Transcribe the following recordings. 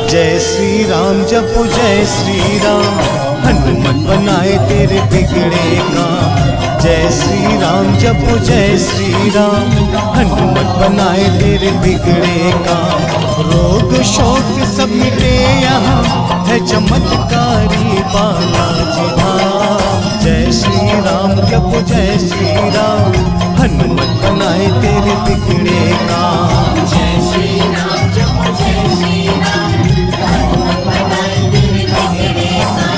जय श्री राम जपो जय श्री राम, हनुमत बनाए तेरे बिगड़े काम। जय श्री राम जपो जय श्री राम, हनुमत बनाए तेरे बिगड़े काम। रोग शोक सब मिटे यहाँ, है चमत्कारी बालाजी धाम। जय श्री राम जपो जय श्री राम, हनुमत बनाए तेरे बिगड़े काम। जय श्री राम जपो जय श्री राम, हनुमत बनाए तेरे बिगड़े काम।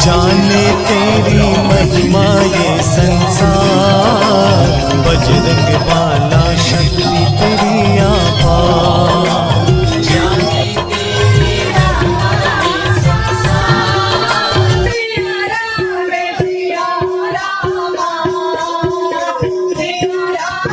जाने तेरी महिमा ये संसार, बजरंग बाला शक्ति तेरी अपार। जाने तेरी महिमा ये संसार, तेरा राम तेरा राम, तेरा राम